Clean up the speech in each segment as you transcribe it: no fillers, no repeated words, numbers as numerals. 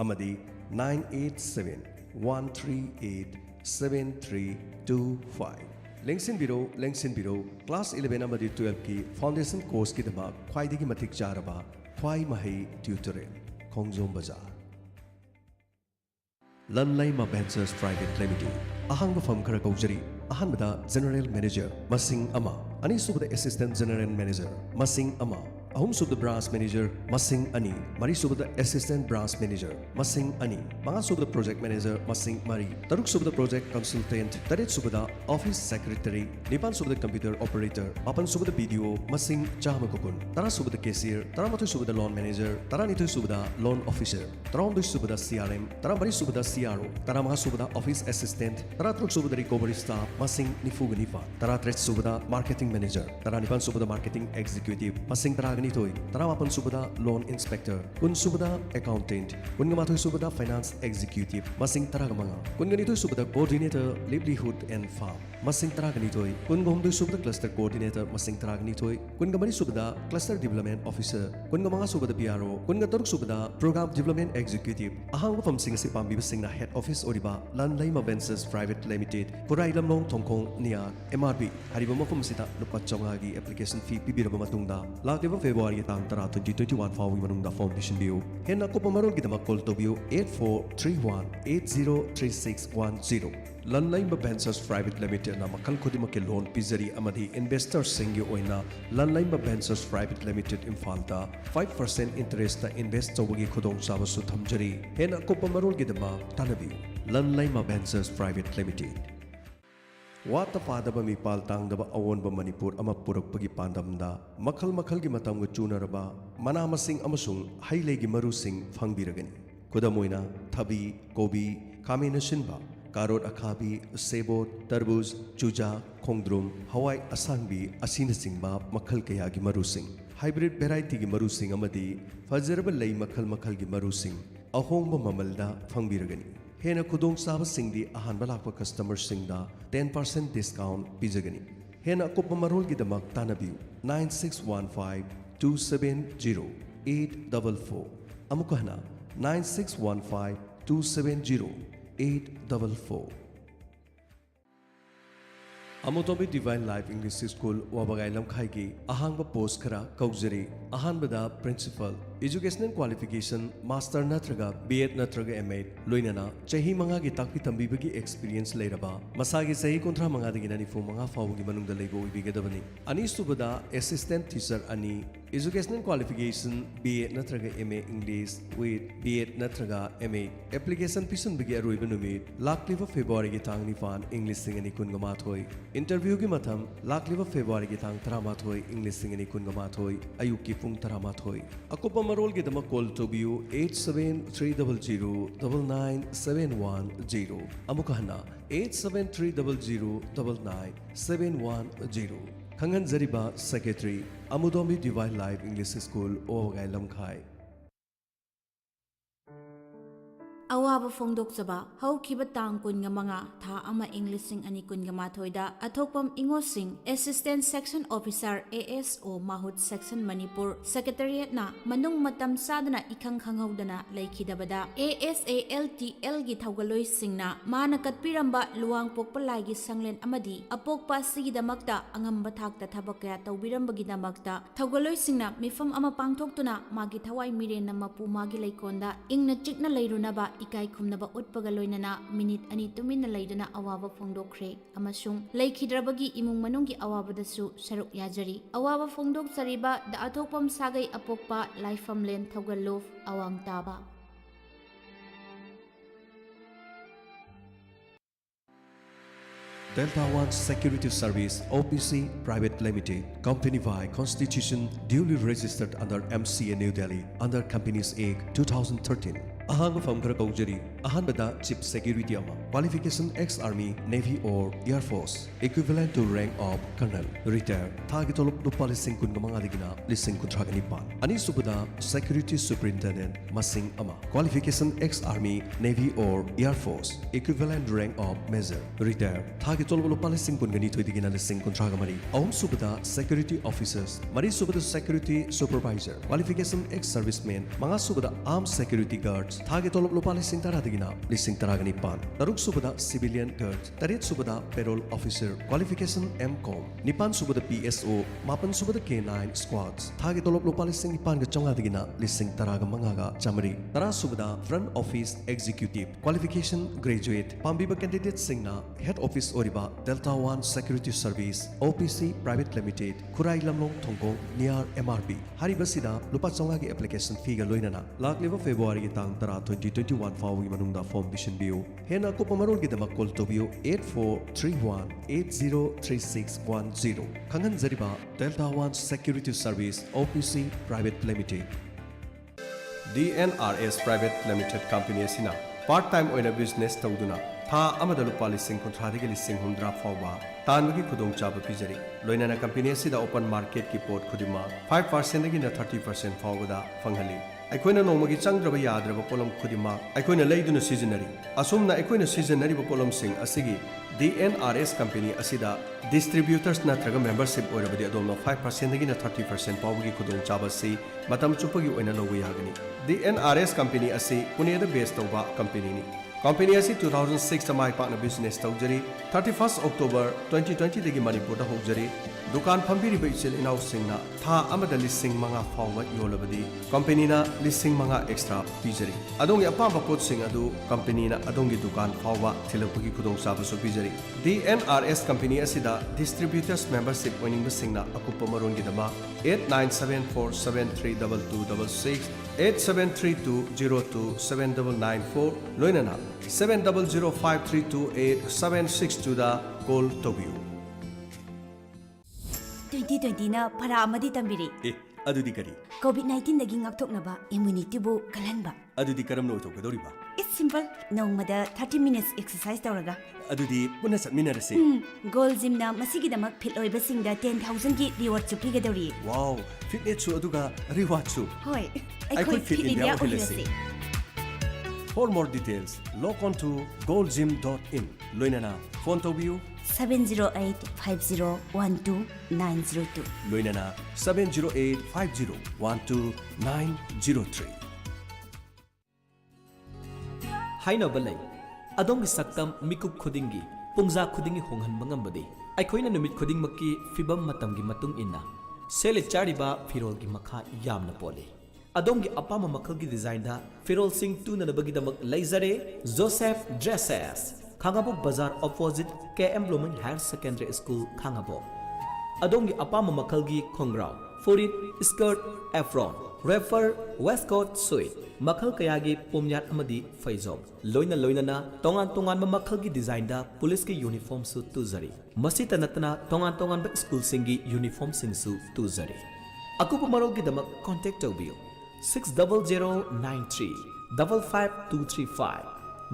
amadi 987-138-7325 lengsin biro class 11 amadi 12 ki foundation course ki dama khwaidigi matik charaba khwai mahai tutorial khongjom bazar Lanlaima Ventures Private Limited ahangba firm khara kaujari ahanbada general manager masing ama ani subada assistant general manager masing ama ahum subada branch manager masing ani mari subada assistant branch manager masing ani manga subada project manager masing mari taruk subada project consultant taret subada office secretary nipan subada computer operator mapan subada BDO masing chama kokun tara subada cashier tara mathu subada loan manager tara nithu subada loan officer tara ondu subada CRM tara mari subada CRO tara manga subada office assistant tara truk subada recovery staff masing nifuga nifa tara tret subada marketing manager tara nipan subada marketing executive masing tara toy tarawapan subada loan inspector kun subada accountant kun ngamathoi subada finance executive masing taragamanga kun ganitoy subada coordinator livelihood and farm masing taraganitoy kun gomdoi subada cluster coordinator masing taraganitoy kun gamani subada cluster development officer kun gamanga subada PRO kun gataruk subada program development executive ahang mafam sing si pambi sing na head office oriba Lanlaima Ventures Private Limited Purai Lamlong Thongkhong nia MRB hariba mafam sita lupa chonga gi application fee pibiraba matungda lakliba February tang tara 2021 fawi manungda foundation biu henna ko pamarol gidama call to biu 8431803610 Lanlaima Ventures Private Limited na makal kodima ke loan pizari amadi investor singi oina Lanlaima Ventures Private Limited imfalta 5% interest ta invest tawagi khodong chaba su thamjari henna ko pamarol gidama tanabi Lanlaima Ventures Private Limited Wata padaba mi pal tangdaba awonba Manipur ama purakpagi pandamda makhal makhalgi matamga chunaraba mana masing amasung hailegi marusing phangbiragani kudamoina thabi kobi khamena sinba karot akhabi sebot tarbuz chuja khongdrum hawai asangbi asina singba makhal kayagi marusing hybrid variety gi marusing amadi fazaraba lei makhal gi marusing ahongba mamalda phangbiragani Hena kudong saba singdi ahan balakwa customer singda 10% discount pizagani. Hena kupa marol gidamak tanabiu 9615-270-844. Amukahna 9615-270-844. Amotobi Divine Life English School wabagai lamkhai gi ahangba post khara kaujari ahanbada principal educational qualification master natraga B.Ed natraga M.Ed loinana chahi manga gi takpi tambibagi experience leiraba masagi sahi kontra manga dagi nani fu manga fawgi manungda leibo ibigadabani ani subada assistant teacher ani educational qualification B.Ed natraga M.A English with B.Ed natraga M.A application pisan bagi aroiba numit lakliva February gi tangni fan English singani kungama thoi interview gi matham lakliva February gi tang tarama thoi English singani kungama thoi ayuki pung tarama thoi akopa marol gi dama call to biu 8730099710 amukahna 8730099710 Khangan Zariba Secretary Amudombi Divine Life English School Ogai Lamkhai Awaba fongdokjaba haukiba tang kunga manga tha ama Englising ani kunga mathoida athokpam ingosing Assistant Section Officer ASO Mahut Section Manipur Secretariat na manung matam sadana ikhang khanghaudana laikhidabada ASALTL gi thaugaloi singna mana katpiramba luwang pokpalai gi sanglen amadi apokpa sigidamakta angamba thakta thabakya tawbirambagi damakta thaugaloi singna mifam ama pangthoktuna magi thawai miren mapu magi laikonda ingna chikna leirunaba ikai khumnaba utpaga loinana minute ani tumina leidana awaba fongdokkhre amasung leikhidrabagi imung manunggi awabadasu saruk yajari awaba fongdok sariba da athokpam sagai apokpa laifam len thaugallof awang taba Delta One Security Service OPC Private Limited Company by Constitution duly registered under MCA New Delhi under Companies Act 2013 ahanga firm khara kaujari ahanbada chief security ama qualification ex-army navy or air force equivalent to rank of colonel retired thagi tolop lupa lising kun gamanga digina lising kuntragani pan ani subada security superintendent masing ama qualification ex-army navy or air force equivalent rank of major retired thagi tolop lupa lising kun gani thoi digina lising kuntragamari ahum subada security officers mari subada security supervisor qualification ex-servicemen manga subada armed security guards थागे तोलब लुपा लिसिंग तरादगिना लिसिंग तरागनिपान तरुक सुबदा civilian girls तरेत सुबदा पेरोल ऑफिसर क्वालिफिकेशन M.Com निपान सुबदा PSO मापन सुबदा K9 स्क्वाड्स थागे तोलब लुपा लिसिंग निपान ग चौंगादगिना लिसिंग तराग मंगागा चमरी तरा सुबदा front office executive qualification graduate पाम्बिबा कैंडिडेट सिंगना हेड ऑफिस ओरिबा Delta 1 security service OPC private limited Khurai Lamlong थोंगोंग नियर MRB हारिबसिदा लुपा चौंगागी एप्लीकेशन फी ग लोइनना लाखलेबा फेब्रुआरी की तांग तरा 2021 फाउगी मनुंगदा फॉर्म बिशनबियो हेना को पमरोल की दमक कॉल तोबियो 8431803610 खंगन जरिबा Delta 1 security service OPC private limited DNRS private limited company असिना पार्ट टाइम ओइना बिजनेस तौदुना था अमदा लुपा लिसिंग कुंथ्रादगी लिसिंग हुंद्रा फाउबा तानबगी खुदोंग चाबा पिजरी लोइनाना कंपनी असिदा ओपन मार्केट की पोट खुदिमा 5% दगी ना 30% फाउबदा फंगहली अखोइना नोमगी चंगद्रबा याद्रबा पोलम खुदिमा अखोइना लेदुना सीजनरी असुमना अखोइना सीजनरी पोलम सिंग असिगी DNRS कंपनी असिदा डिस्ट्रीब्यूटर्स नत्रगा मेंबरशिप ओरबदी अदोमना 5% दगी ना 30% फाउबगी खुदोंग चाबसी मतम चुपगी ओइना लोगो यागनी DNRS कंपनी असि पुनेदा बेस तौबा कंपनी नि कंपनी असी 2006 ता माइ पार्टनर बिजनेस तौजरी 31 अक्टोबर 2020 दगी मणिपुर दा होजरी दुकान फंबिरिबा इचेल इनाउ सिंगना था अमदा लिसिंग मंगा फाउबा योलबदी कंपनीना लिसिंग मंगा एक्स्ट्रा पिजरी अदोंगी अपाम्बा पोट सिंग अदु कंपनीना अदोंगी दुकान फाउबा थिलपगी खुदोंग साबसु पिजरी DNRS कंपनी असिदा डिस्ट्रीब्यूटर्स मेंबरशिप ओइनिंग सिंगना अकुप्पा मरोंगी दमा 8974732266 8732027994 लोइनना 7005328762 दा कॉल तोबियो 2020 ना फरा अमदी तंबिरी अदुदी करी COVID-19 दगी ngakthoknaba immunity bu kalanba अदुदी करम नो थोकदोरिबा it's simple नोंगमदा 30 minutes exercise तौरगा अदुदी पुना समिनरसे गोल जिम ना मसिगिदमक फिट ओइबसिंगदा 10000 की रिवॉर्ड चुपिगदौरी वाओ फिटनेस सु अदुगा रिवार्ड सु होय अखोइ फिट इंडिया ओहिलसे For more details, log on to goldgym.in. Loinana, phone to view 708501290 Loinana 70850120903. Haino balay, adong saktam mikup khudingi, pungza khudingi honghan mangambadi. Aikoina numit khuding maki fibam matamgi matung inna. Sele chariba firol gi makha yamna pole. Adongi apama makalgi design da firol sing tuna na bagidamak laizare Joseph Dresses Khangabok Bazaar opposite KM Blooming Higher Secondary School Khangabok Adongi apama makalgi khongrao forit skirt apron refer waistcoat suit makal kayagi pomyat amadi faizom loina na tongan makalgi design da police ki uniform su tuzari masita natna tongan ba school singi uniform sing su tuzari aku pamarol gi damak contact tawbiyo 60093 55235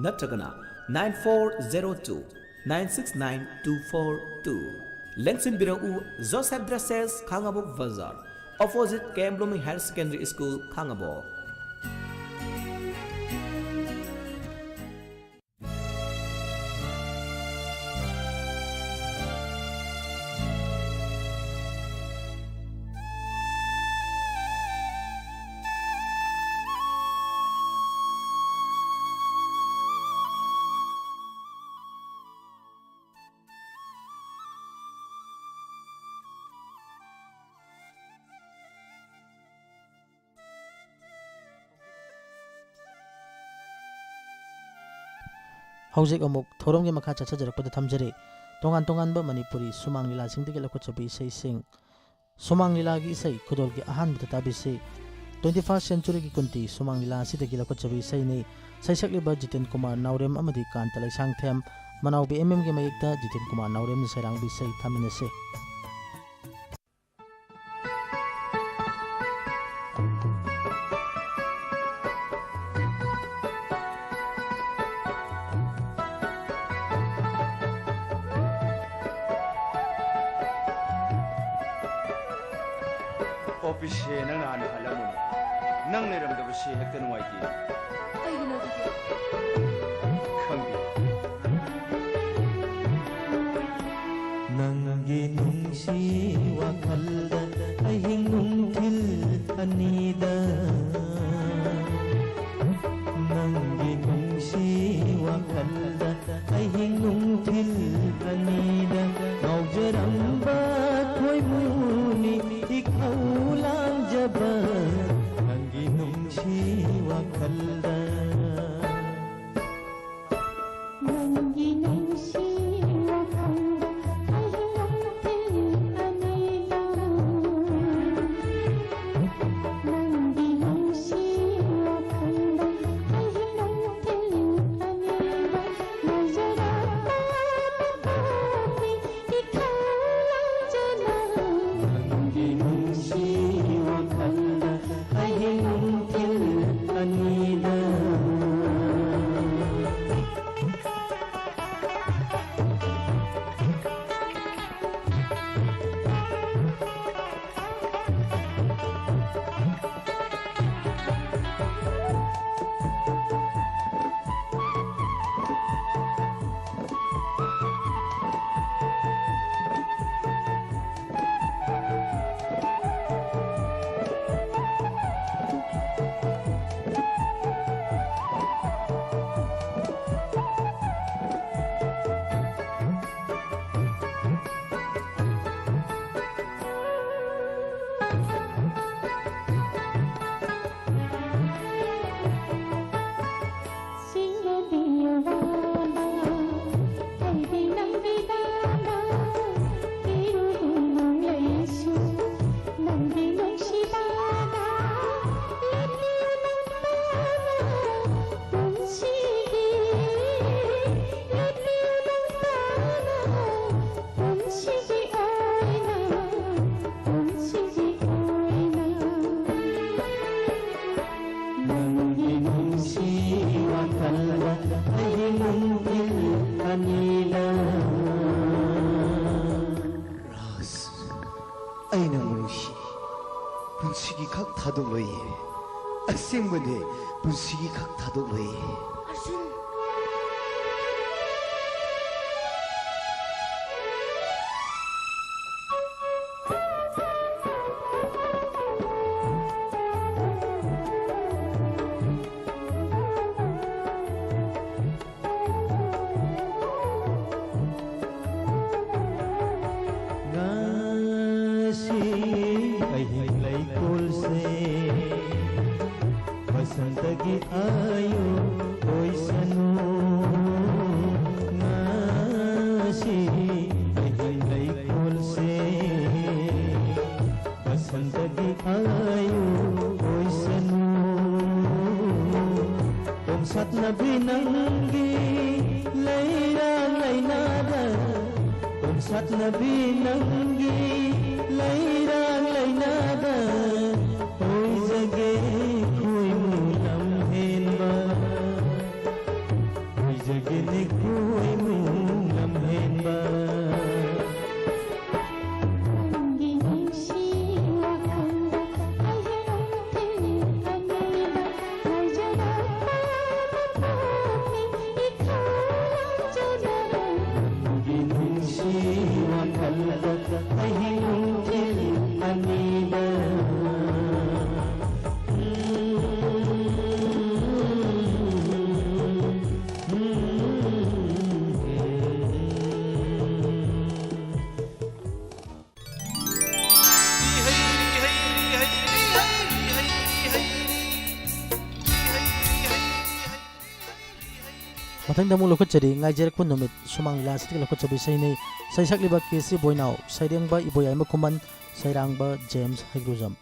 Natragana 9402 969242 Lensin Birau Joseph Dresses Khangabok Bazaar opposite KM Blooming Higher Secondary School Khangabok हौजिक अमुक थोरमगे मखा चचजरकपद थमजरे तोंगान मणिपुरी सुमांग लीला सिंगदगे लखोचबी इसई सिंग सुमांग लीला की इसई खुदोल की अहानबद ताबिसे 21st century की कुंती सुमांग लीला सिदगी लखोचबी इसई ने सैसकलिबा Jiten Kumar नावरेम अमदी Kant लैसांगथेम मनावबी MM के मयिकता जितेन कुमार नावरेम सैरांगबी इसई थामिनसे ऑफिसे नंग आन हलमु नंग लेरमदब से हेक्ता नुवाइती कइगिनो दि खंगी नंगे नुंसी वखलदा अहिंग नुंथिल अनीदा ꯊꯥꯗꯣꯛꯂꯣꯏꯌꯦ ꯑꯁꯦꯡꯕꯅꯦ ꯄꯨꯟꯁꯤꯒꯤ ꯈꯛ ꯊꯥꯗꯣꯛꯂꯣꯏꯌꯦ Arjun ngasi ahing laikol se basantagi ayo oisanu ngasi ahing laikol se basantagi ayo oisanu omsat na binanggi lairang lainada Sat nabi nangi lairang lainada Hoy jage koi mulam henba Hoy jage ne koi mulam henba Mathang damu lokot chari ngai jer kun numit sumang lila sitik lokot chabi sai nei sai sakliba kesi boinau saireng ba iboyai makuman sairang ba James Hagruzam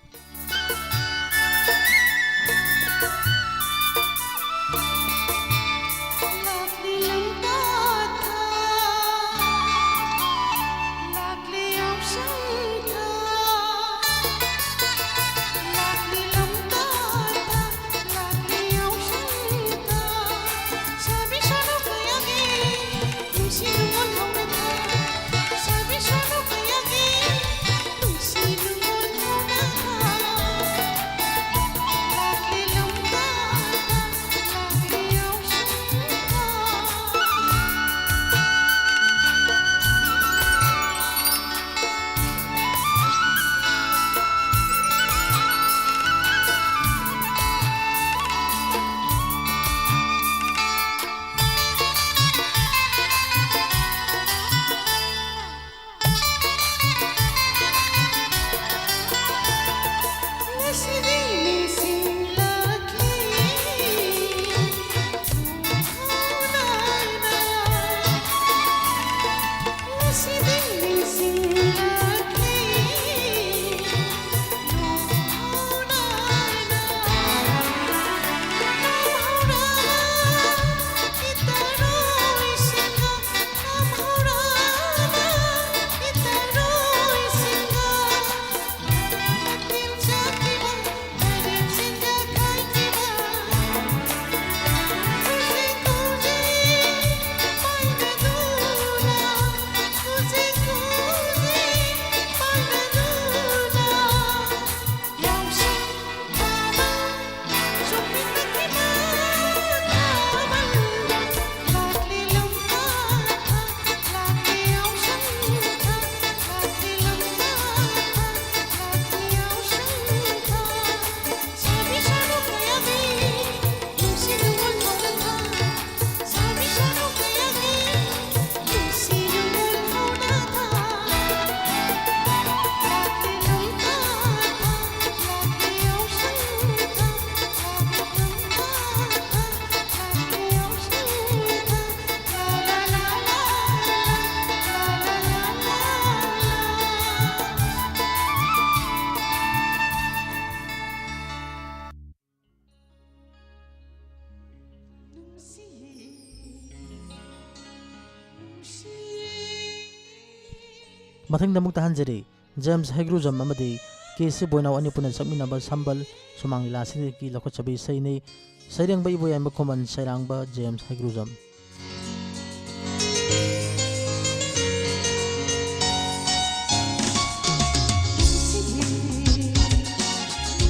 Mathang damuk tahan jari James Hagruzam amadi kesi boinau ani punan sakminaba sambal sumang lila sitik ki lokot chabi sai nei saireng ba iboyai makuman sairang ba James Hagruzam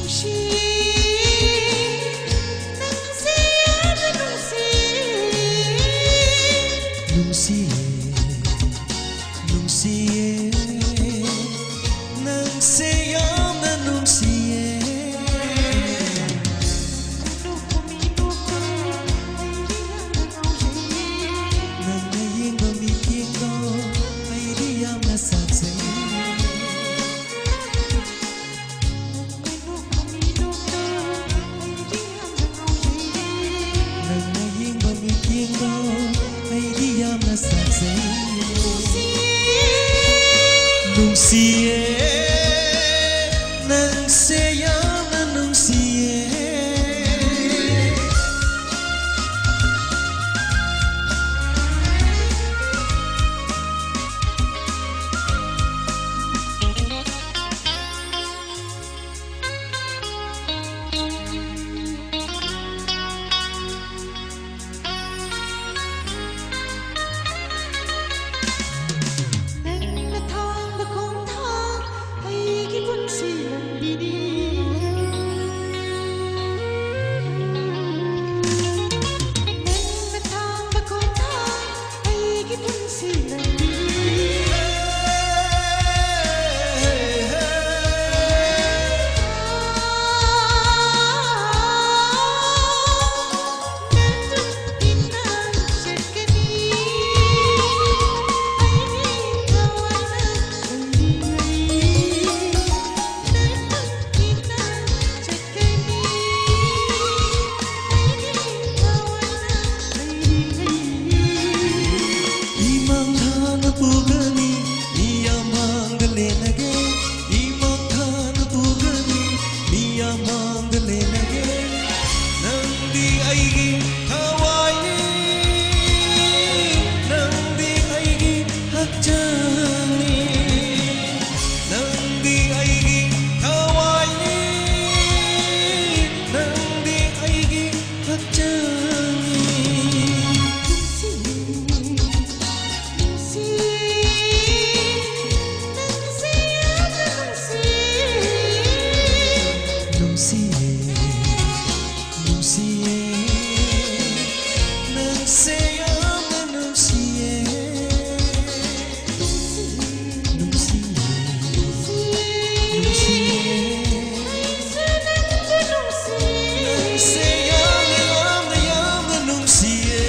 She Nungsiye nang sayang na nungsiye Nang thang ba khôn thang hay cái quân si lần đi đi Nang thang ba khôn thang hay cái quân si lần đi Imang thana pugani iyamang lenage Imang thana pugani iyamang lenage Nandi aigi hawaii Nandi aigi hakjani Nandi aigi hawaii Nandi aigi hakjani Nungsiye, nungsiye, nang sayang na nungsiye. Nungsiye, nungsiye, nang sayang na nungsiye.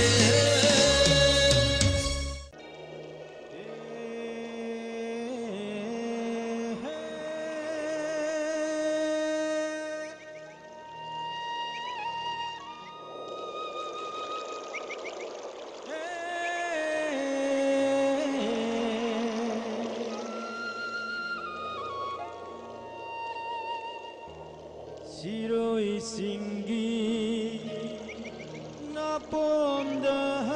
Siroi singgi na pondahan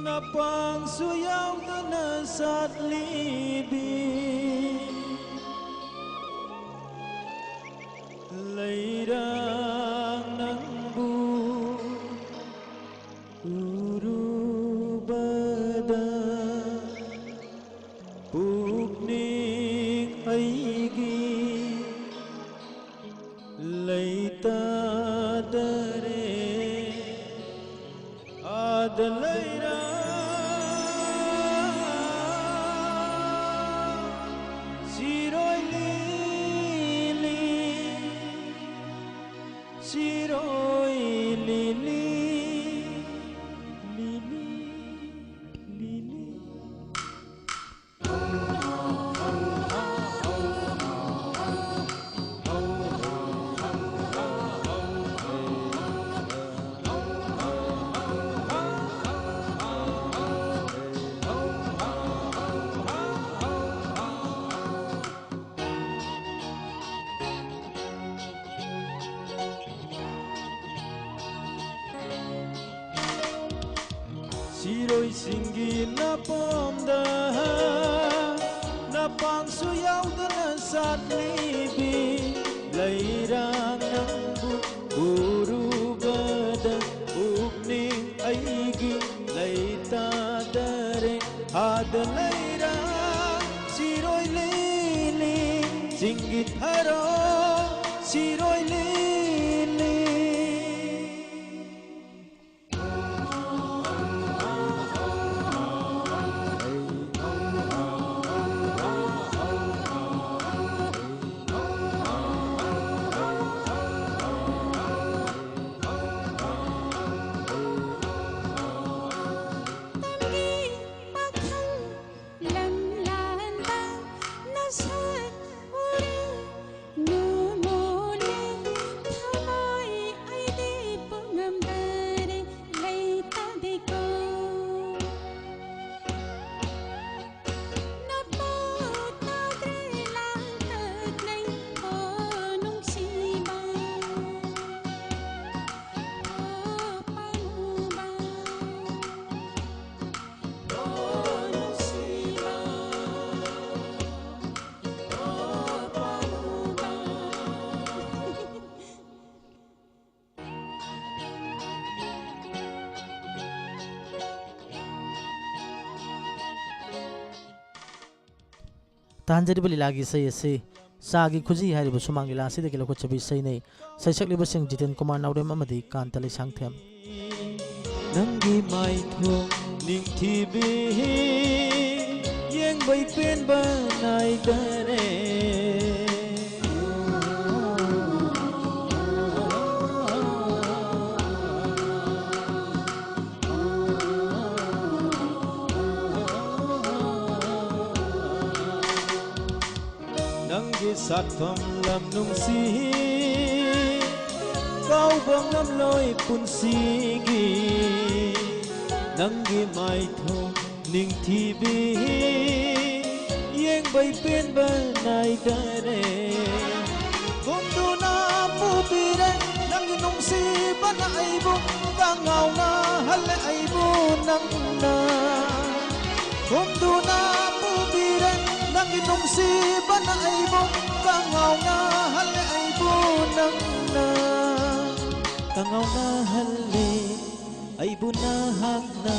na pangsuyaw na nasa't libing layrang ng urubada Pugning aigi laita dare adalaira siroi lili siroi lili lili lili Siroi singgi na pondahan na pangsuyaw na nasa't libing layrang ng urubada ugning aigi layta dare adalayrang siroi lili singgit haro siroi lili Hãy subscribe cho kênh Ghiền Mì Gõ Để không bỏ lỡ तांजरिब लीलागी सही से सागी खुजी हारिब सुमांग लीला से के लोको chubby सही नहीं सही सकलिब सिंह जितेन कुमार नावरेम अमदी कांतले सांगथेम नंगी माई थो निंगथिबी Young बै pen बनाई करे नंगी साथम lam nungsi kau bang nam loi punsigi nanggi mai tho ning thibi yeng bai pen banai dare kum tu na pu pire nanggi nungsi bana ai bu ka ngau na hal ai bu nang na kum tu na pu pire nanggi nungsi bana ai bu ka ngau na hal ai bu nang na ka ngau na hal ai bu na hak na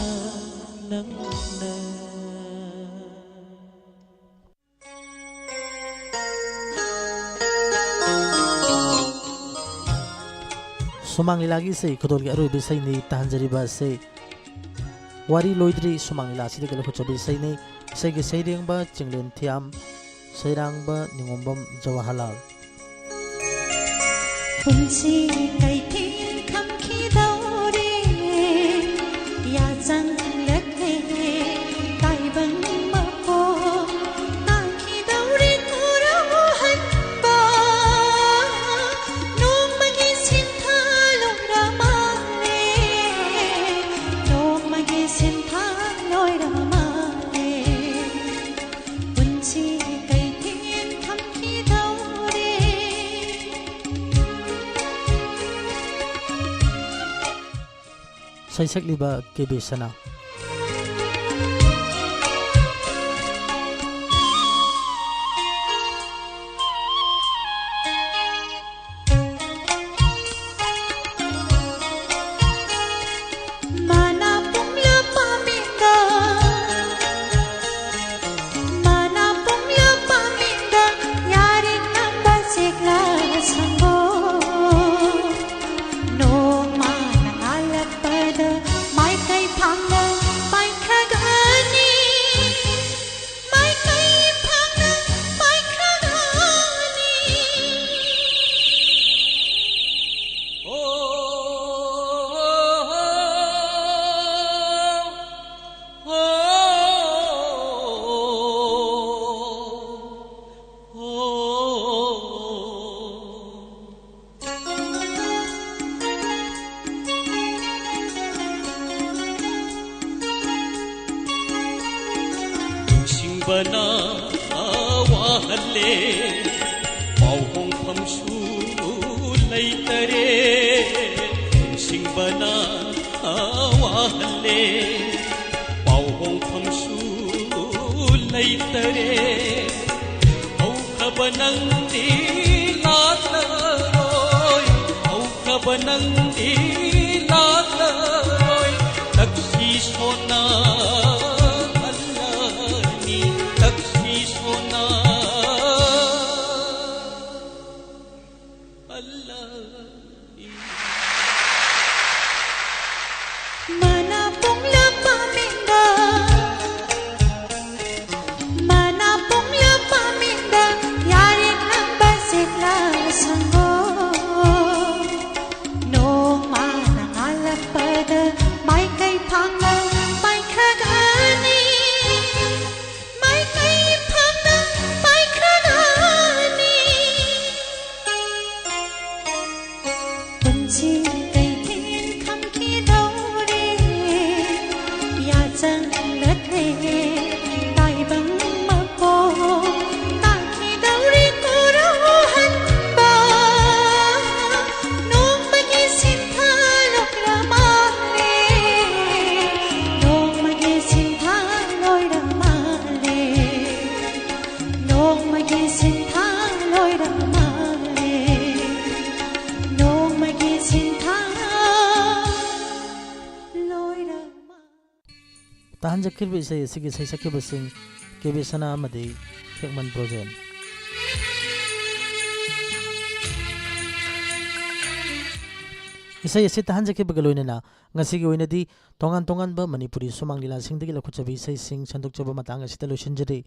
nang na Sumang लीलागी से खुदोल के अरुई बिसई ने तांजरिबा से वारी लोइद्री सुमांग लीला से के लोको chubby सई ने सई के सईरेंगबा चिंगलेन थियाम सईरांगबा निंगोंबम जवाहरलाल पुंसी कैथीन खमखी दौरे या जंग लगे काइबंग मको ताखी दौरे कुरा हनबा नोमगी सिंथा लोरा माले नोमगी सिंथा लोरा माले पुंसी कैथीन खमखी दौरे सई सकलिबा के बेसना Mana pumla paminda Mana pumla paminda Yaring namba sigla sambo No mana alak pada Mai kai phangna mai khagani Mai kai phangna mai khagani bana awahalle pauhong phamsu leitare sing bana awahalle pauhong phamsu leitare au khabanang di latoi au khabanang di latoi takshi sona Mana pumla paminda Mana pumla paminda Yaring namba sigla sambo No mana alak pada Mai kai phangna mai khagani Mai kai phangna mai khagani Punchi kai thiên khamki daure Ya chang latre Tai bang mako Taki daure kura hanba Nong magi sintha lokra male Nong magi sintha loira male Nong magi sintha loira male Nong magi sintha loira male तांजकिर बिसई से के सई सके busing के बेसना अमदी Khekman Projen Isai ase tahan jake bagaloina na ngasi gi oina di tongan ba Manipuri sumang lila sing digi lakhu chabi sai sing chanduk chaba matang asita lotion jari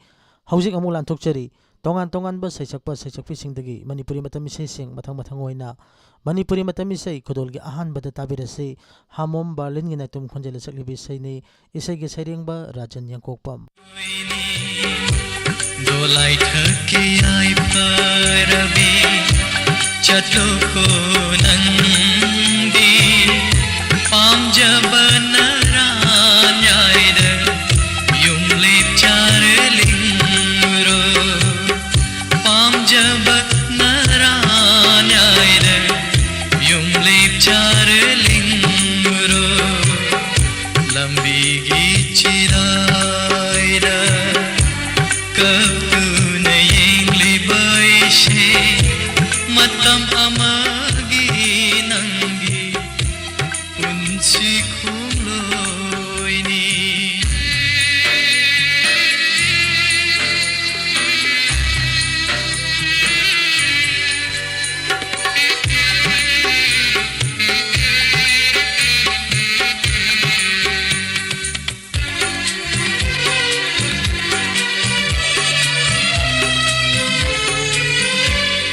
haujik amul anthok chari tongan ba saisakpa saisakpi sing digi Manipuri matami sai sing mathang oina Manipuri matami sai khodol gi ahan bada tabirase hamom Berlin gi natum khonjela saklibi sai ni isai gi saireng ba Rajan Yangkokpam dolai thaki ai parabi chatoko nandi pamjabana ranyaida yumlip charlingro pamjabana ranyaida yumlip charlingro lambi gi chiraida kapuna yengli baishe matam amagi nangi unsi khumloini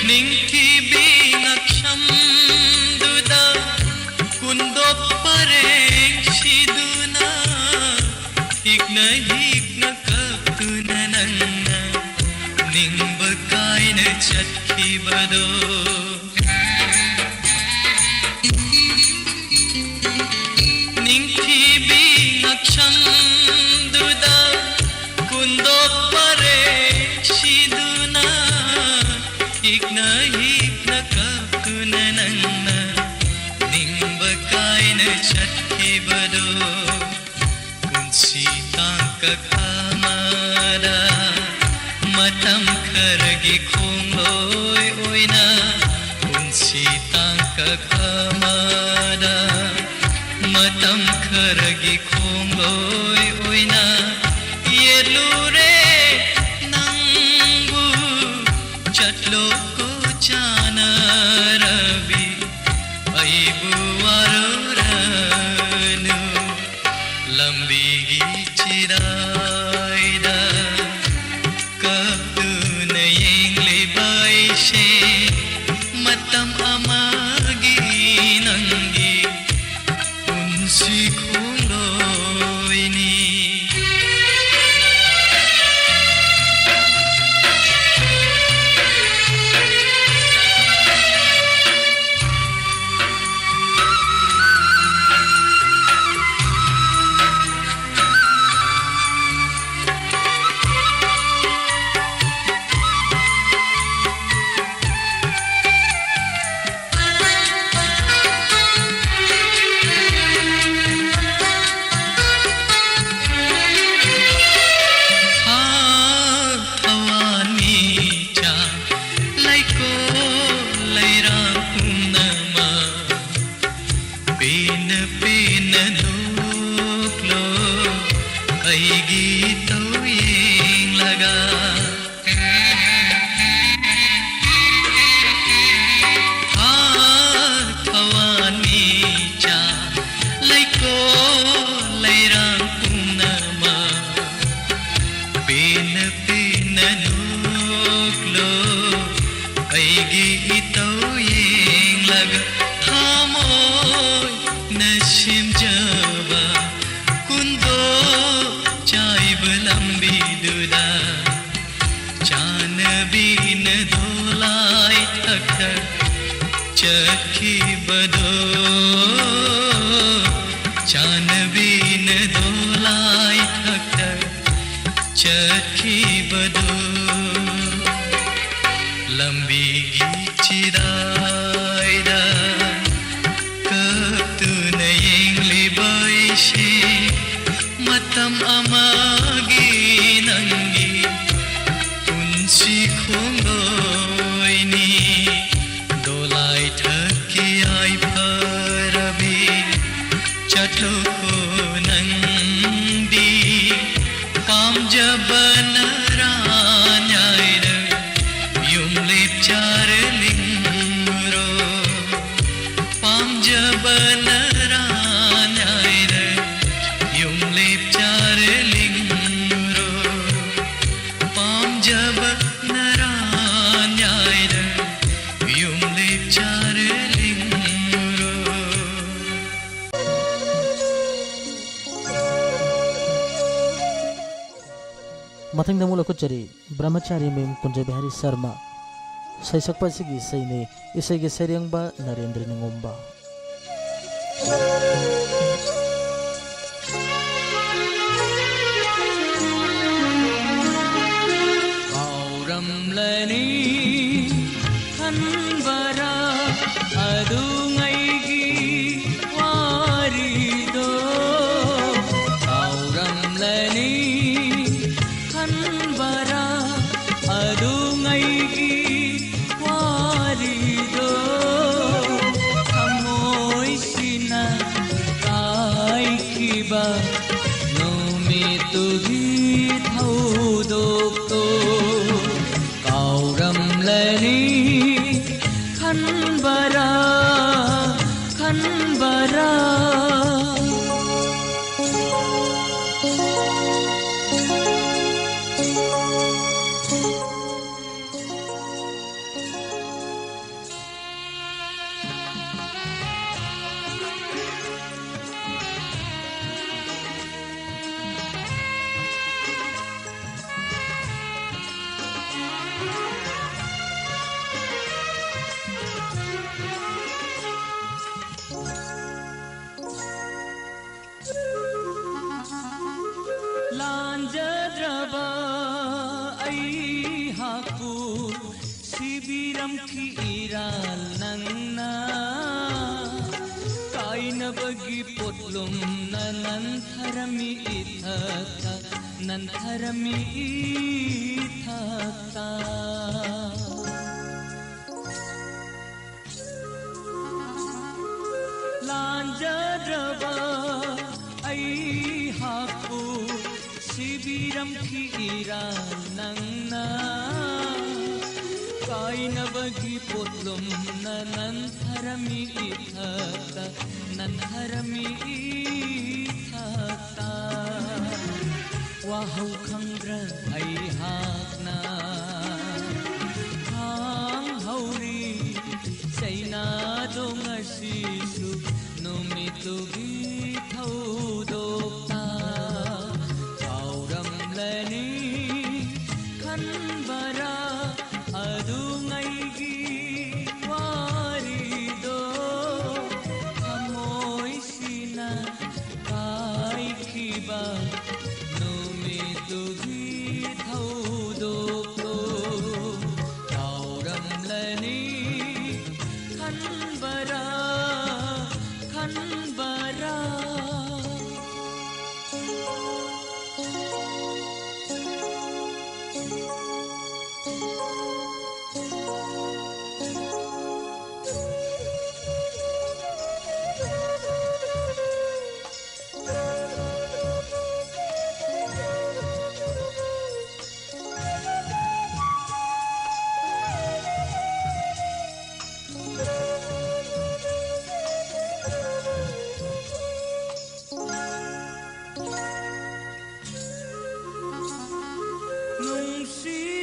ningki binaksham duda kundo pareng siduna hikna kaptuna nanna ning bakai na chatki bado ningki binaksham duda kundo pareng siduna hikna kaptuna nanna ning bakai na chatki bado kunsi tangka kamada matam khargi khongloi oina kunsi tangka kamada matam khargi khongloi oina yelure nangbu chatlo ko chana rabi aibu waroranu lambi gi chiraida kaptuna yengli baishe matam amagi nangi unsi kholoini चखी बदो चान बीन दोलाई थक चखी बदो लंबी चिरायदा kaptun yengli baishe matam amagi nangi unsi khongoini dolai thaki ai parabi chatlo naranyaire yung lepchar lingro pamjab naranyaire yung lepchar lingro मथिंग नमूल कुचरी ब्रह्मचारी मेम कुंज बिहारी शर्मा सैसकपा सिगी सैने इसैगे सैरेंगबा Narendra Ningomba Auramlani kanbara adungaigi warido Auramlani kanbara adungaigi warido amoy sina kai kiba numitugi thaudok to Kauramlani kanbara kanbara Lanjadraba ai haku sibiram ki iral nangna kaina bagi potlum nanantharami ithaka nantharami ithaka Lanjadraba ai haku sibiram ki iral nangna kaina bagi potlum nanantharami ithaka nantharami ithaka wahau khangra ai hakna hang hauri saina dongasisu numitugi thaudokta Kauramlani kanbara adungaigi warido amoy sina kai kiba numitugi thaudokto Kauramlani kanbara kanbara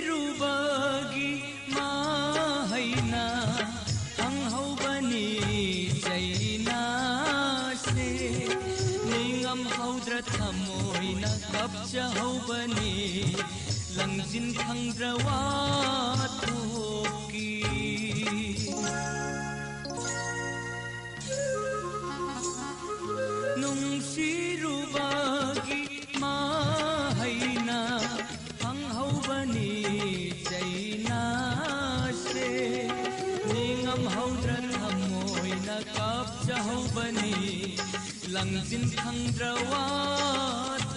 Nungsirubagi mahaina ang haubani jaina se ningam haudra thamoina kapcha haubani langjin khangra wathoki Nungsirubagi mahaina ang haubani jaina se ningam haudra thamoy na kapcha haubani langjin khangra wathoki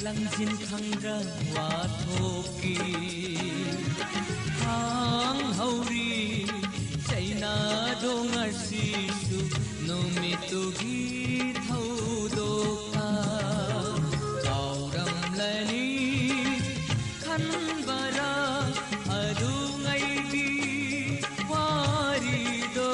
langjin khangra wathoki hang hauri jaina dongasisu numitugi thaudokta Kauramlani kanbara adungaigi warido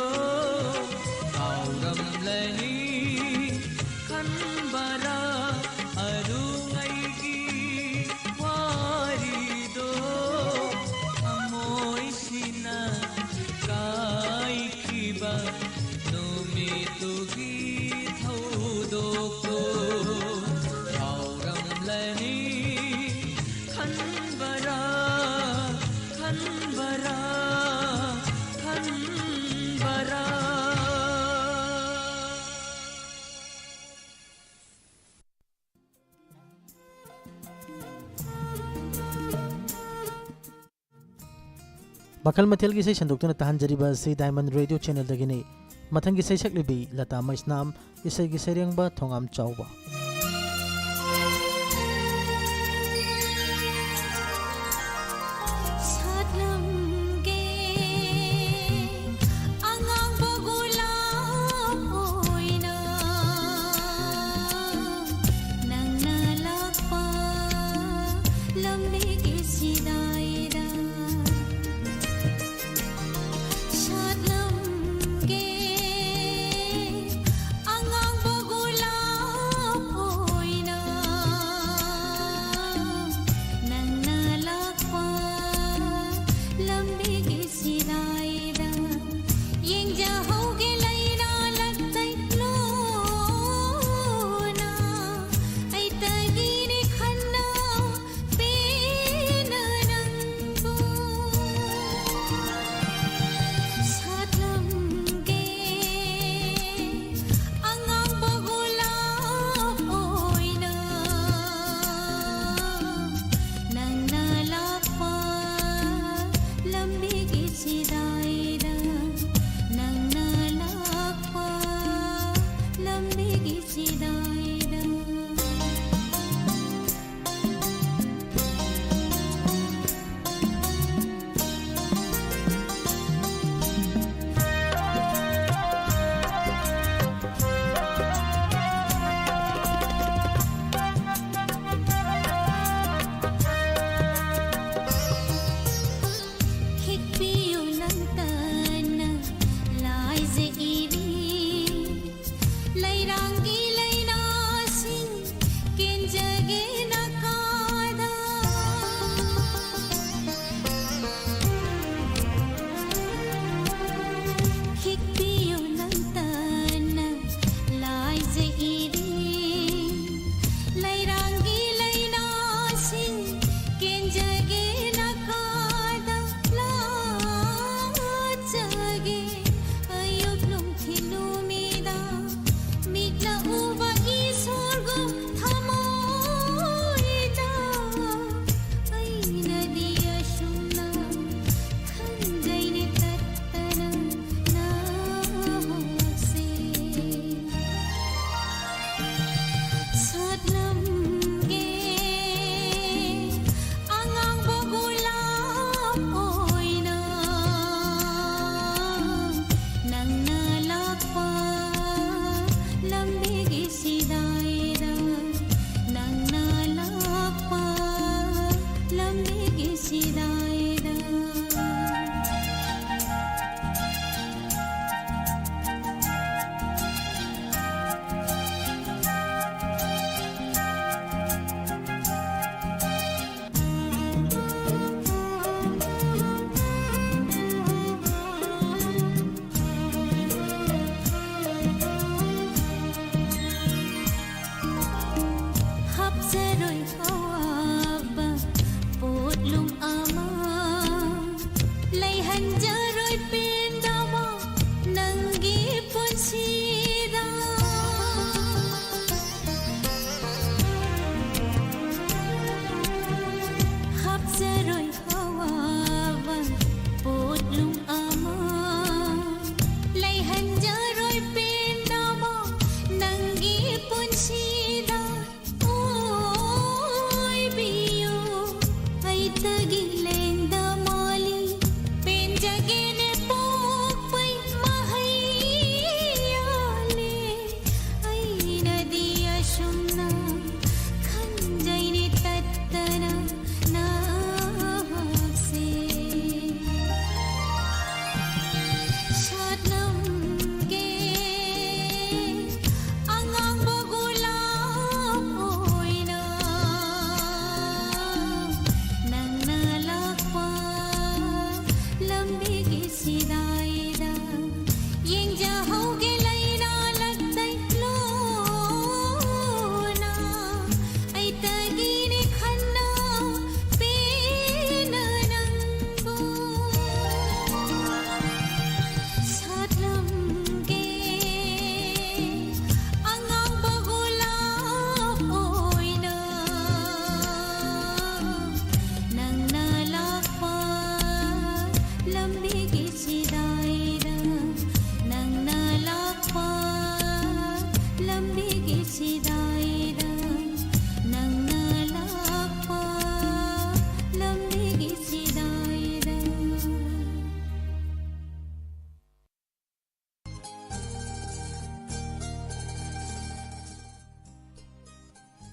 Bakal Matel gi sei sandok tuna tahan jariba si Diamond Radio Channel dagini mathang gi sei saklibi Lata Maisnam isai gi seriang ba thongam chawba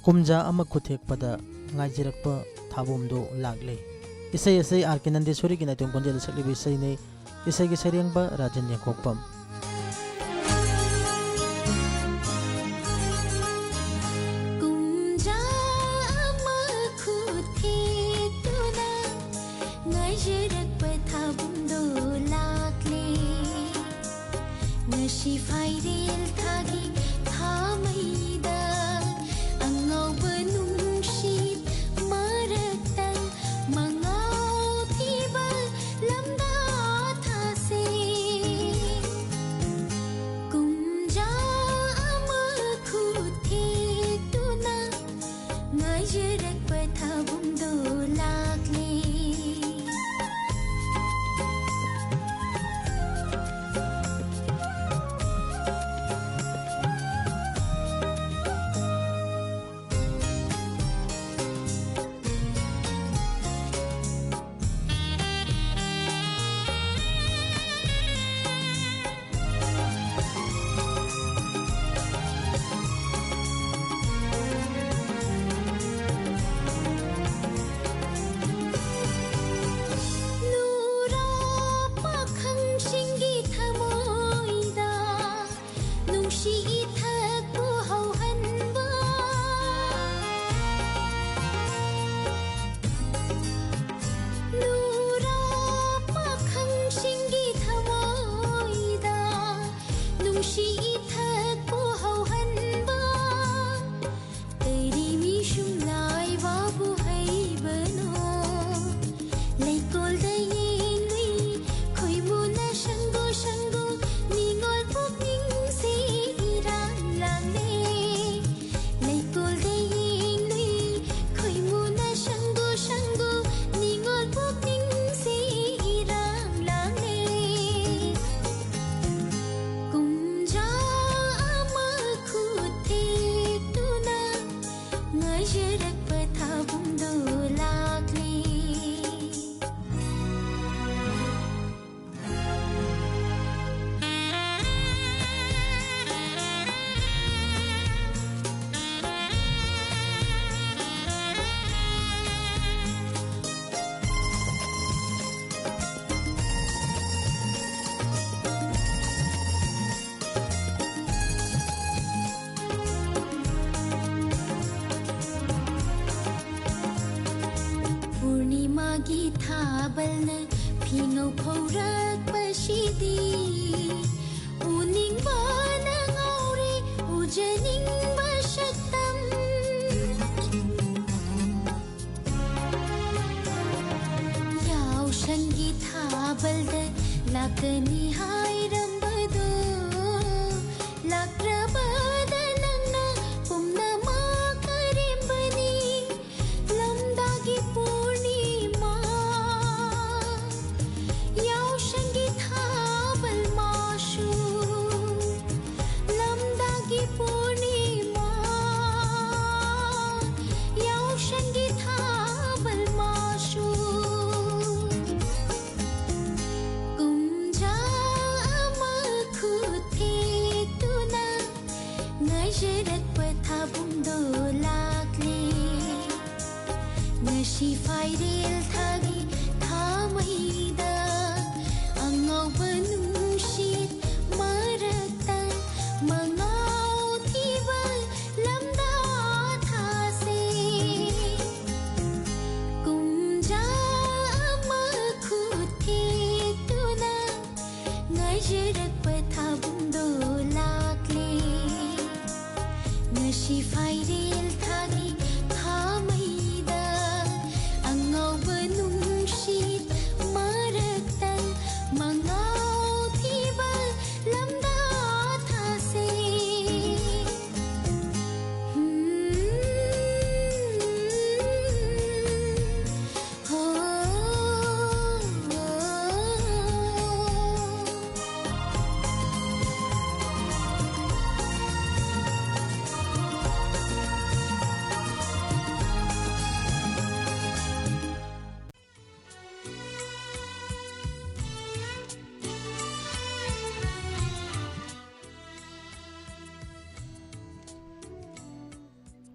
कुमजा अमा खुथेकपदा ngaijirappa thabumdo lagle isai isai RK Nandeswari ki naitong konjel saklibi isai ne isai gi seriangba Rajan Yakokpam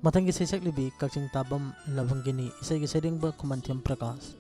Mathangi seisak libi kakching tabam labangini isai gi seding ba Kumantiam Prakash.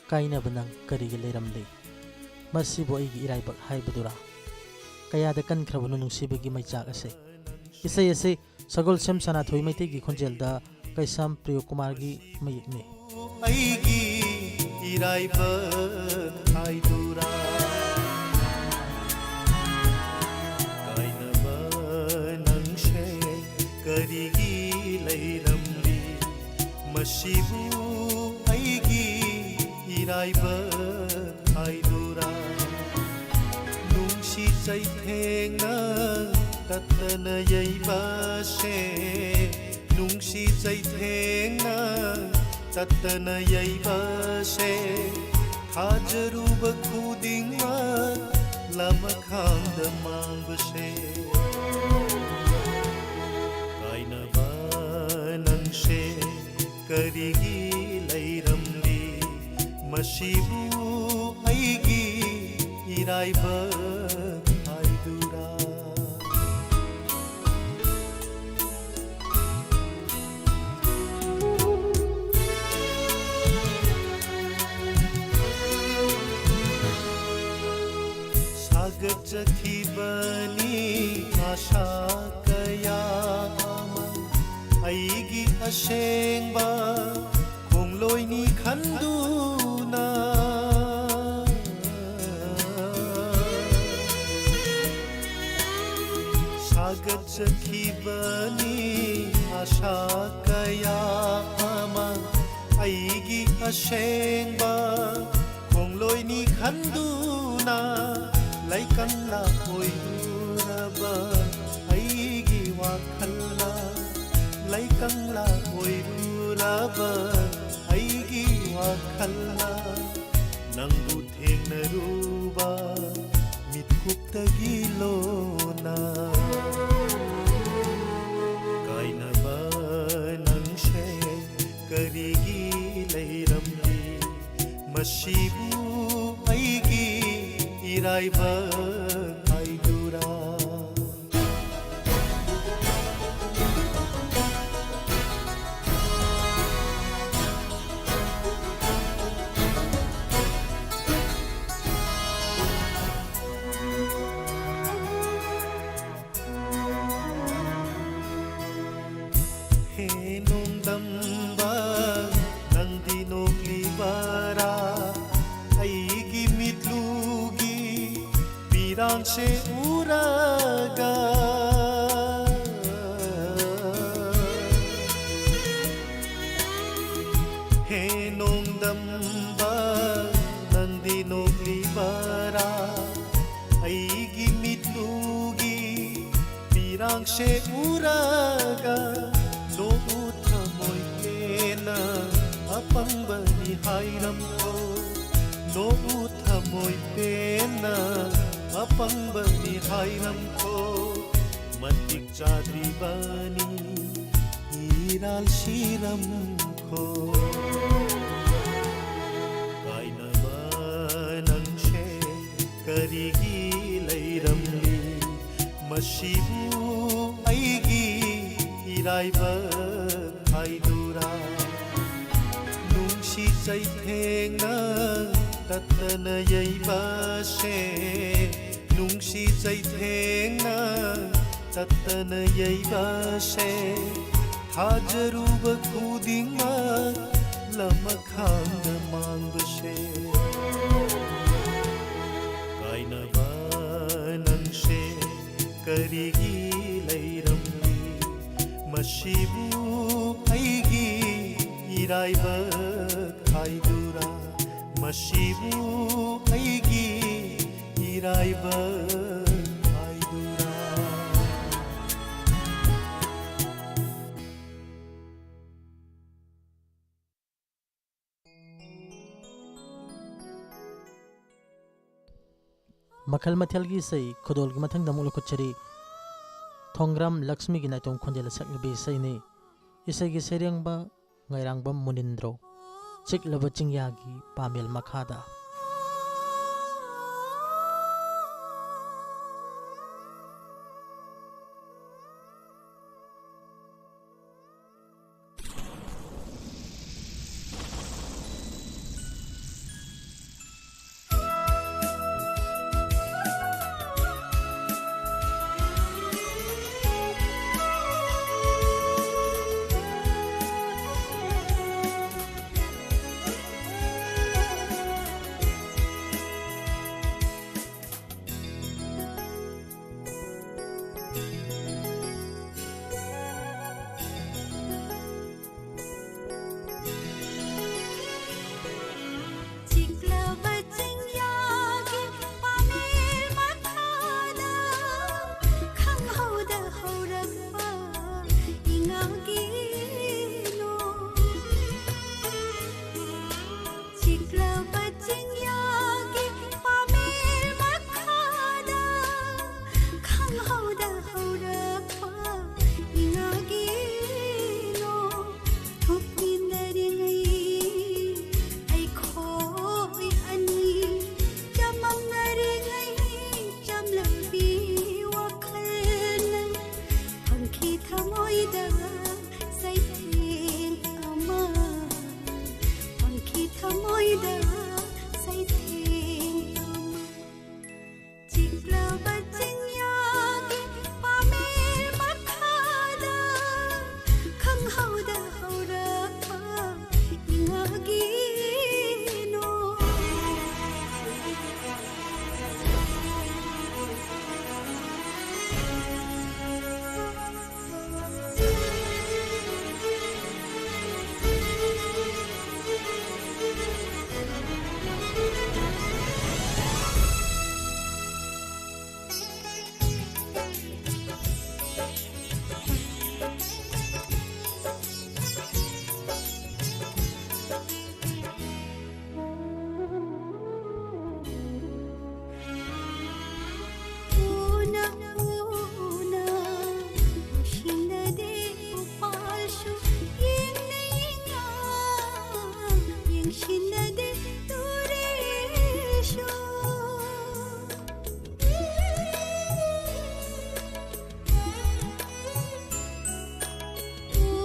Kainaba ng karigi leiramli. Masibo ay iraibag haibadura. ꯀꯌꯥꯗ ꯀꯟꯈ꯭ꯔꯕꯅꯣ ꯅꯨꯡꯁꯤꯕꯒꯤ ꯃꯩꯆꯥꯛ ꯑꯁꯦ ꯏꯁꯩ ꯑꯁꯤ ꯁꯒꯣꯜꯁꯦꯝ ꯁꯅꯥꯊꯣꯏ ꯃꯩꯇꯩꯒꯤ ꯈꯣꯟꯖꯦꯜꯗ ꯀꯩꯁꯥꯝ ꯄ꯭ꯔꯤꯌꯣꯀꯨꯃꯥꯔꯒꯤ ꯃꯌꯦꯛꯅꯤ ꯑꯩꯒꯤ ꯏꯔꯥꯏꯕ ꯍꯥꯏꯗꯨꯔꯥ ꯀꯥꯏꯅꯕ ꯅꯪꯁꯦ ꯀꯔꯤꯒꯤ ꯂꯩꯔꯝꯂꯤ ꯃꯁꯤꯕꯨ ꯑꯩꯒꯤ ꯏꯔꯥꯏꯕ ꯍꯥꯏꯗꯨꯔꯥ ꯅꯨꯡꯁꯤ ꯆꯩꯊꯦꯡꯅ ꯇꯠꯇꯅ ꯌꯩꯕꯁꯦ ꯅꯨꯡꯁꯤ ꯆꯩꯊꯦꯡꯅ ꯇꯠꯇꯅ ꯌꯩꯕꯁꯦ ꯊꯥꯖꯔꯨꯕ ꯈꯨꯗꯤꯡꯃꯛ ꯂꯃꯈꯥꯡꯗ ꯃꯥꯡꯕꯁꯦ ꯀꯥꯏꯅꯕ ꯅꯪꯁꯦ ꯀꯔꯤꯒꯤ ꯂꯩꯔꯝꯂꯤ ꯃꯁꯤꯕꯨ ꯑꯩꯒꯤ ꯏꯔꯥꯏꯕ ꯍꯥꯏꯗꯨꯔꯥ 사그적히버니 아샤 그야 아이기 아생바 공로이니 간두나 사그적히버니 아샤 그야 아이기 아생바 공로이니 간두나 ꯂꯩꯀꯪꯂ ꯑꯣꯏꯔꯨꯔꯕ ꯑꯩꯒꯤ ꯋꯥꯈꯜꯅ ꯂꯩꯀꯪꯂ ꯑꯣꯏꯔꯨꯔꯕ ꯑꯩꯒꯤ ꯋꯥꯈꯜꯅ ꯅꯪꯕꯨ ꯊꯦꯡꯅꯔꯨꯕ ꯃꯤꯠꯀꯨꯞꯇꯒꯤ ꯂꯣꯅ ꯀꯥꯏꯅꯕ ꯅꯪꯁꯦ ꯀꯔꯤꯒꯤ ꯂꯩꯔꯝꯂꯤ ꯃꯁꯤꯕꯨ ꯑꯩꯒꯤ 이라이바 하이두라 해농담바 낭디노리바라 아이기 밑루기 비랑세 우라가 해농담바 낭디노리바라 아이기 밑루기 비랑세 우라가 노우타 모이게나 아빵바니 하이람코 노우타 모이게나 아빵바니 하이람코 마틱 자드리바니 이랄 시람코 가이나바 낭셰 करिगी लैरमली मसीबु ऐगी इराइबा हाइदुरा नुंसी चैथेंना तत्तन यैबासे नुंसी चैथेंना तत्तन यैबासे थाजरुब खुदिंगमा लमखांग मांगबसे कायनबा नंसे करिगी लैरमली मसीबु ऐगी इराइबा हाइदुरा मसीबु ऐगी इराइबा हाइदुरा मखल मथल की सई खुदोल की मथंग दमुल कुचरी थोंग्राम लक्ष्मी की नाइतों खोंजेल सकलबी सई ने इसे की सेरियंगबा ngairangbam munindro chiklaba chingyagi pamel makhada ꯆꯤꯡꯌꯥꯒꯤ ꯄꯥꯃꯦꯜ ꯃꯈꯥꯗ ꯈꯪꯍꯧꯗ ꯍꯧꯔꯛꯄ ꯏꯉꯥꯒꯤ ꯅꯣꯡ ꯊꯣꯛꯃꯤꯟꯅꯔꯤꯉꯩ ꯑꯩꯈꯣꯏ ꯑꯅꯤ ꯆꯃꯝꯅꯔꯤꯉꯩ ꯆꯝꯂꯕꯤ ꯋꯥꯈꯜꯅ ꯐꯪꯈꯤ ꯊꯃꯣꯏꯗ ꯁꯩꯊꯦꯡ ꯑꯃ ꯐꯪꯈꯤ ꯊꯃꯣꯏꯗ ꯁꯩꯊꯦꯡ ꯑꯃ ꯆꯤꯛꯂꯕ ꯆꯤꯡꯌꯥꯒꯤ ꯄꯥꯃꯦꯜ ꯃꯈꯥꯗ ꯈꯪꯍꯧꯗ ꯍꯧꯔꯛꯄ ꯏꯉꯥꯒꯤ ꯅꯣꯡ una una mushinade upalshu yenna yengshinade tureshu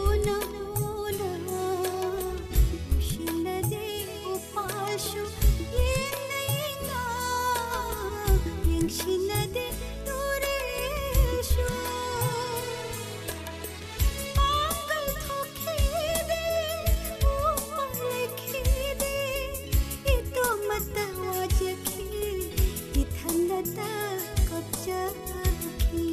una una mushinade upalshu yenna yengshinade tureshu mangal thokhide upalekhide ito matawajki ithanata kapchaki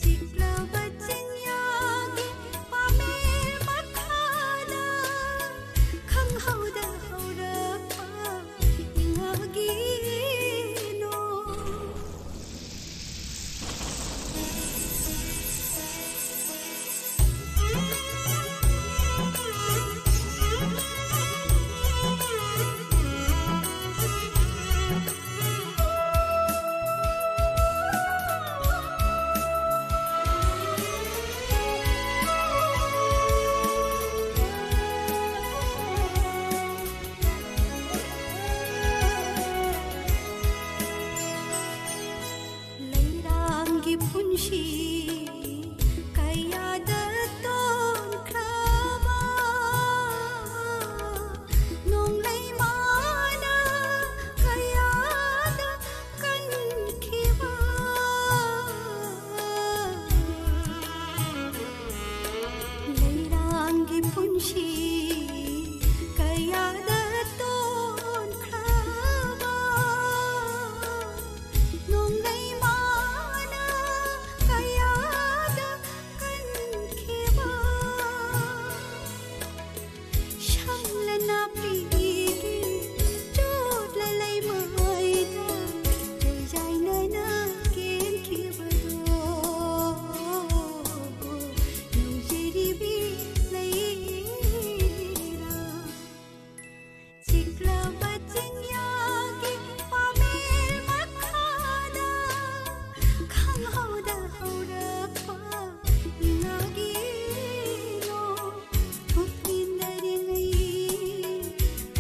चिक्लबा चिंयागी पामेल मखादा खंगहौदा हौरपा इङागी नों leirangi punshi kayada tonkraba nong leimana kayada kankiba leirangi punshi kayada tonkraba nong leimana kayada kankiba shamlana pigi chotla leimaida jaina na kenkibado nujeribi leira चिक्लबा चिंयागी पामेल मखादा खंगहौदा हौरपा इङागी नों थोक्मिन्नरिङै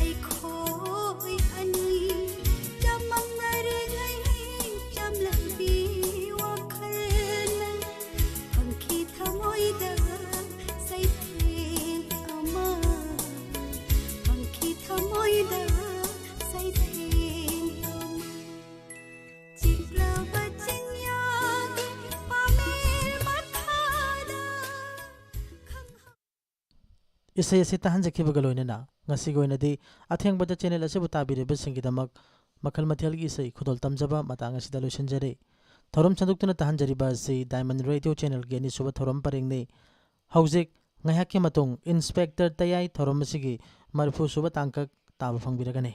अैखोइ अनि चमंनरिङै चमलबी वाखलना फंखी थमोइदा सैथें अमा फंखी थमोइदा सैथें अमा चिक्लबा चिंयागी पामेल मखादा isay asi tahanjakhibaga loinana ngasiga oinadi athengbada channel asibu tabiribasingidamak makhal mathelgi isay khudol tamjaba matang asida loisanjare thorom chanduktuna tahanjariba asi diamond radio channel gi ani suba thorom parengni haujik ngayakki matung inspector tayai thorom asigi marfu suba tangkak taba phangbiragani